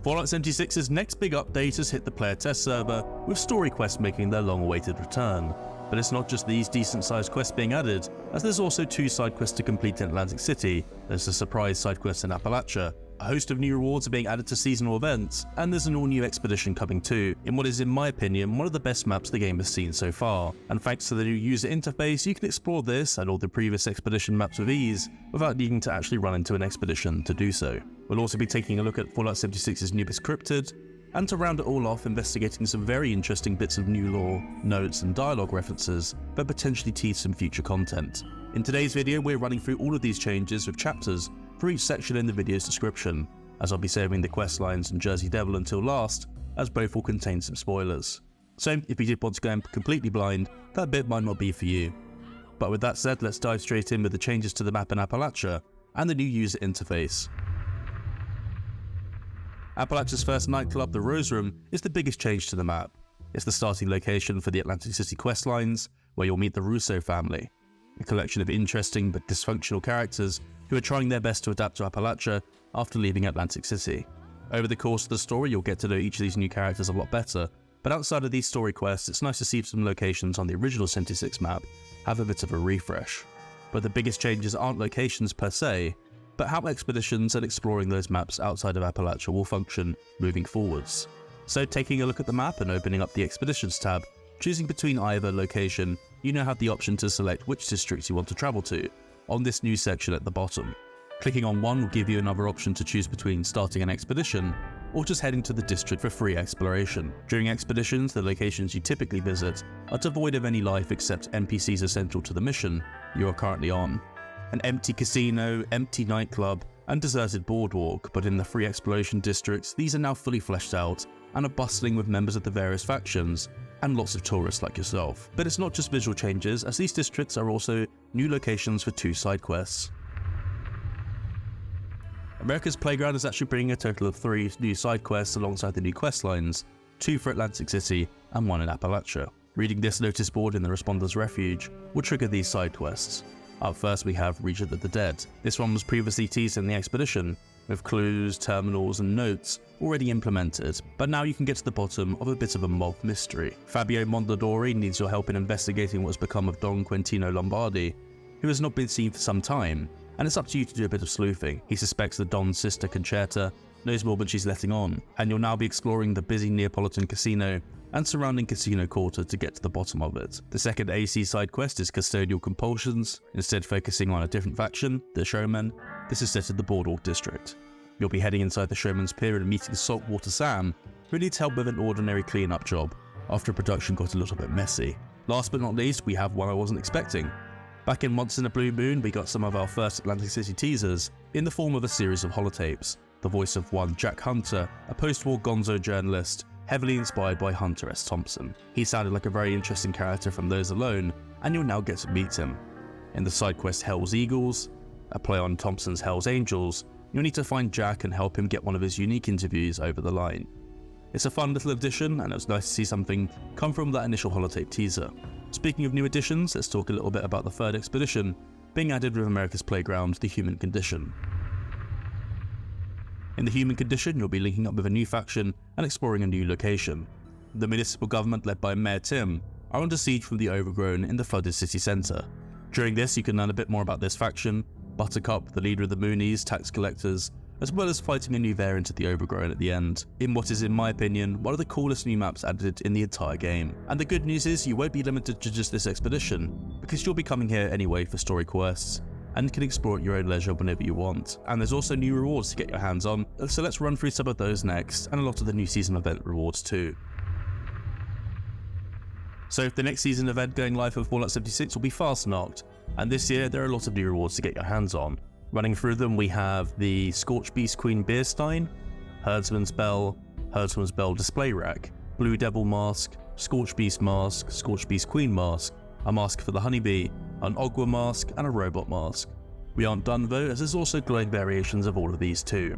Fallout 76's next big update has hit the player test server, with story quests making their long-awaited return. But it's not just these decent-sized quests being added, as there's also 2 side quests to complete in Atlantic City, there's a surprise side quest in Appalachia, a host of new rewards are being added to seasonal events, and there's an all-new expedition coming too, in what is in my opinion one of the best maps the game has seen so far. And thanks to the new user interface, you can explore this and all the previous expedition maps with ease, without needing to actually run into an expedition to do so. We'll also be taking a look at Fallout 76's newest Cryptid, and to round it all off, investigating some very interesting bits of new lore, notes and dialogue references that potentially tease some future content. In today's video, we're running through all of these changes with chapters for each section in the video's description, as I'll be saving the quest lines and Jersey Devil until last, as both will contain some spoilers. So if you did want to go in completely blind, that bit might not be for you. But with that said, let's dive straight in with the changes to the map in Appalachia and the new user interface. Appalachia's first nightclub, the Rose Room, is the biggest change to the map. It's the starting location for the Atlantic City questlines, where you'll meet the Russo family, a collection of interesting but dysfunctional characters who are trying their best to adapt to Appalachia after leaving Atlantic City. Over the course of the story, you'll get to know each of these new characters a lot better, but outside of these story quests, it's nice to see some locations on the original 76 map have a bit of a refresh. But the biggest changes aren't locations per se, but how expeditions and exploring those maps outside of Appalachia will function moving forwards. So taking a look at the map and opening up the Expeditions tab, choosing between either location, you now have the option to select which districts you want to travel to, on this new section at the bottom. Clicking on one will give you another option to choose between starting an expedition, or just heading to the district for free exploration. During expeditions, the locations you typically visit are devoid of any life except NPCs essential to the mission you are currently on. An empty casino, empty nightclub, and deserted boardwalk, but in the free exploration districts, these are now fully fleshed out and are bustling with members of the various factions, and lots of tourists like yourself. But it's not just visual changes, as these districts are also new locations for 2 side quests. America's Playground is actually bringing a total of 3 new side quests alongside the new quest lines, 2 for Atlantic City and 1 in Appalachia. Reading this notice board in the Responder's Refuge will trigger these side quests. Up first we have Region of the Dead. This one was previously teased in the expedition, with clues, terminals and notes already implemented, but now you can get to the bottom of a bit of a mob mystery. Fabio Mondadori needs your help in investigating what has become of Don Quintino Lombardi, who has not been seen for some time, and it's up to you to do a bit of sleuthing. He suspects that Don's sister Concerta knows more than she's letting on, and you'll now be exploring the busy Neapolitan casino and surrounding casino quarter to get to the bottom of it. The second AC side quest is Custodial Compulsions, instead focusing on a different faction, the Showmen. This is set at the Boardwalk district. You'll be heading inside the Showman's Pier and meeting Saltwater Sam, who needs help with an ordinary cleanup job, after production got a little bit messy. Last but not least, we have one I wasn't expecting. Back in Once in a Blue Moon, we got some of our first Atlantic City teasers, in the form of a series of holotapes, the voice of one Jack Hunter, a post-war gonzo journalist, heavily inspired by Hunter S. Thompson. He sounded like a very interesting character from those alone, and you'll now get to meet him. In the side quest Hell's Eagles, a play on Thompson's Hell's Angels, you'll need to find Jack and help him get one of his unique interviews over the line. It's a fun little addition, and it was nice to see something come from that initial holotape teaser. Speaking of new additions, let's talk a little bit about the third expedition, being added with America's Playground, The Human Condition. In The Human Condition, you'll be linking up with a new faction and exploring a new location. The municipal government, led by Mayor Tim, are under siege from the Overgrown in the flooded city centre. During this, you can learn a bit more about this faction, Buttercup, the leader of the Moonies, tax collectors, as well as fighting a new variant of the Overgrown at the end, in what is, in my opinion, one of the coolest new maps added in the entire game. And the good news is you won't be limited to just this expedition, because you'll be coming here anyway for story quests, and can explore at your own leisure whenever you want. And there's also new rewards to get your hands on, so let's run through some of those next, and a lot of the new season event rewards too. So the next season event going live for Fallout 76 will be Fast Knocked, and this year there are a lot of new rewards to get your hands on. Running through them, we have the Scorch Beast Queen Beerstein, Herdsman's Bell Display Rack, Blue Devil Mask, Scorch Beast Mask, Scorch Beast Queen Mask, a mask for the Honeybee, an Ogwa Mask, and a Robot Mask. We aren't done though, as there's also glowing variations of all of these too.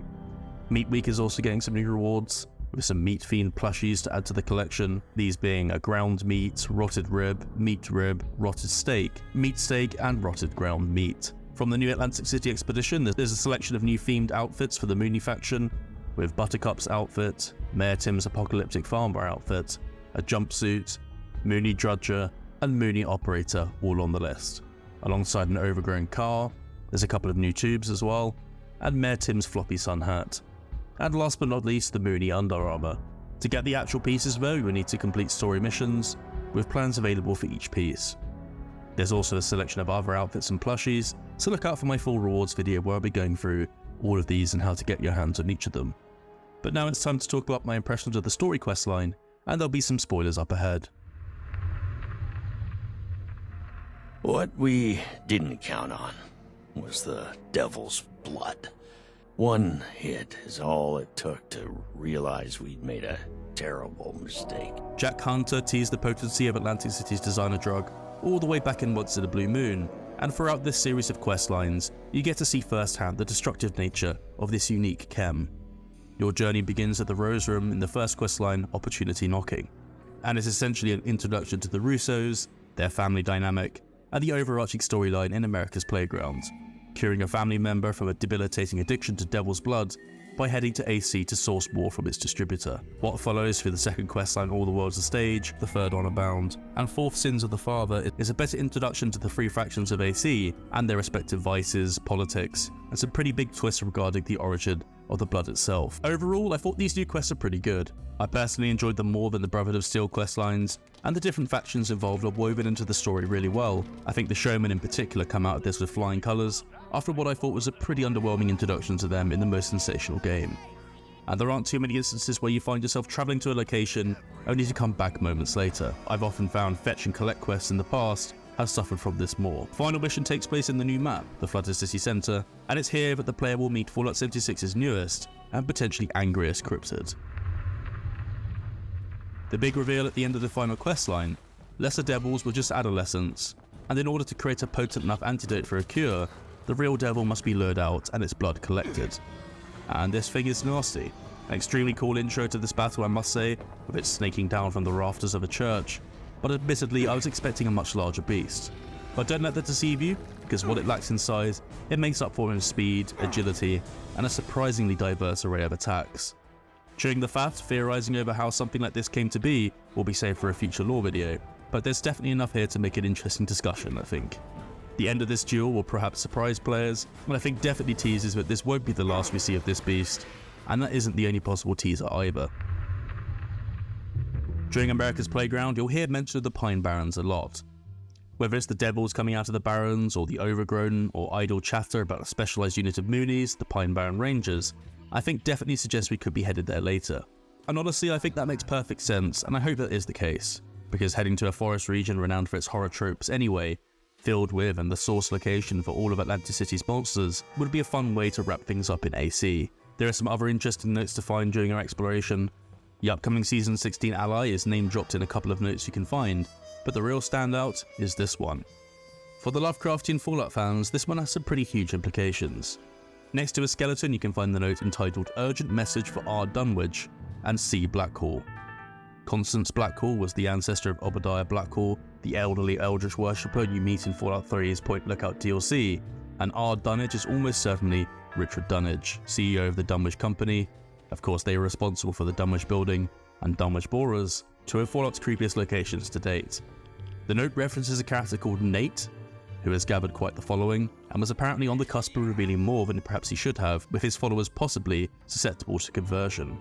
Meat Week is also getting some new rewards, with some Meat Fiend plushies to add to the collection, these being a ground meat, rotted rib, rotted steak, meat steak, and rotted ground meat. From the new Atlantic City expedition, there's a selection of new themed outfits for the Mooney faction, with Buttercup's outfit, Mayor Tim's apocalyptic farmer outfit, a jumpsuit, Mooney Drudger, and Mooney Operator all on the list. Alongside an overgrown car, there's a couple of new tubes as well, and Mayor Tim's floppy sun hat. And last but not least, the Mooney Under Armour. To get the actual pieces though, you'll need to complete story missions, with plans available for each piece. There's also a selection of other outfits and plushies, so look out for my full rewards video where I'll be going through all of these and how to get your hands on each of them. But now it's time to talk about my impressions of the story quest line, and there'll be some spoilers up ahead. What we didn't count on was the devil's blood. One hit is all it took to realize we'd made a terrible mistake. Jack Hunter teased the potency of Atlantic City's designer drug all the way back in Once in a Blue Moon, and throughout this series of quest lines, you get to see firsthand the destructive nature of this unique chem. Your journey begins at the Rose Room in the first quest line, Opportunity Knocking, and is essentially an introduction to the Russos, their family dynamic, and the overarching storyline in America's Playground, curing a family member from a debilitating addiction to devil's blood by heading to AC to source more from its distributor. What follows through the second questline, All the World's a Stage, the third Honor Bound, and fourth Sins of the Father is a better introduction to the three factions of AC and their respective vices, politics, and some pretty big twists regarding the origin of the blood itself. Overall, I thought these new quests are pretty good. I personally enjoyed them more than the Brotherhood of Steel questlines, and the different factions involved are woven into the story really well. I think the Showmen in particular come out of this with flying colours, after what I thought was a pretty underwhelming introduction to them in the most sensational game. And there aren't too many instances where you find yourself travelling to a location only to come back moments later. I've often found fetch and collect quests in the past have suffered from this more. Final mission takes place in the new map, the Flooded City Centre, and it's here that the player will meet Fallout 76's newest and potentially angriest Cryptid. The big reveal at the end of the final questline, lesser devils were just adolescents, and in order to create a potent enough antidote for a cure, the real devil must be lured out and its blood collected. And this thing is nasty. An extremely cool intro to this battle, I must say, with it snaking down from the rafters of a church, but admittedly I was expecting a much larger beast. But don't let that deceive you, because what it lacks in size, it makes up for in speed, agility, and a surprisingly diverse array of attacks. Chewing the fat, theorising over how something like this came to be will be saved for a future lore video, but there's definitely enough here to make an interesting discussion, I think. The end of this duel will perhaps surprise players, and I think definitely teases that this won't be the last we see of this beast, and that isn't the only possible teaser either. During America's Playground, you'll hear mention of the Pine Barrens a lot. Whether it's the devils coming out of the Barrens, or the overgrown or idle chatter about a specialised unit of Moonies, the Pine Barren Rangers, I think definitely suggests we could be headed there later. And honestly, I think that makes perfect sense, and I hope that is the case, because heading to a forest region renowned for its horror tropes anyway, filled with and the source location for all of Atlantic City's monsters, would be a fun way to wrap things up in AC. There are some other interesting notes to find during our exploration. The upcoming Season 16 ally is name dropped in a couple of notes you can find, but the real standout is this one. For the Lovecraftian Fallout fans, this one has some pretty huge implications. Next to a skeleton you can find the note entitled Urgent Message for R. Dunwich and C. Blackhall. Constance Blackhall was the ancestor of Obadiah Blackhall, the elderly Eldritch worshipper you meet in Fallout 3's Point Lookout DLC, and R. Dunwich is almost certainly Richard Dunwich, CEO of the Dunwich Company. Of course, they are responsible for the Dunwich Building and Dunwich Borers, two of Fallout's creepiest locations to date. The note references a character called Nate, who has gathered quite the following, and was apparently on the cusp of revealing more than perhaps he should have, with his followers possibly susceptible to conversion.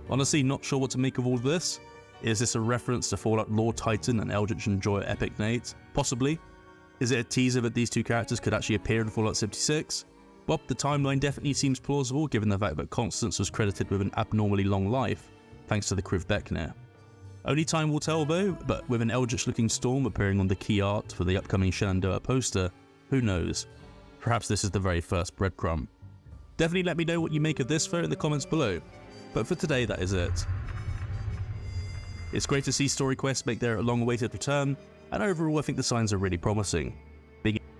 Honestly, not sure what to make of all this. Is this a reference to Fallout lore titan and Eldritch Enjoyer Epic Nate? Possibly. Is it a teaser that these two characters could actually appear in Fallout 76? Well, the timeline definitely seems plausible given the fact that Constance was credited with an abnormally long life, thanks to the Kriv Beckner. Only time will tell though, but with an eldritch-looking storm appearing on the key art for the upcoming Shenandoah poster, who knows? Perhaps this is the very first breadcrumb. Definitely let me know what you make of this though in the comments below, but for today that is it. It's great to see story quests make their long-awaited return, and overall I think the signs are really promising.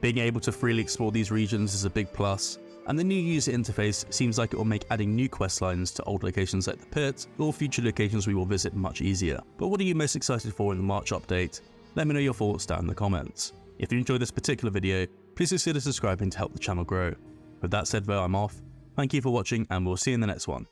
Being able to freely explore these regions is a big plus, and the new user interface seems like it will make adding new quest lines to old locations like the Pit, or future locations we will visit much easier. But what are you most excited for in the March update? Let me know your thoughts down in the comments. If you enjoyed this particular video, please consider subscribing to help the channel grow. With that said though, I'm off. Thank you for watching, and we'll see you in the next one.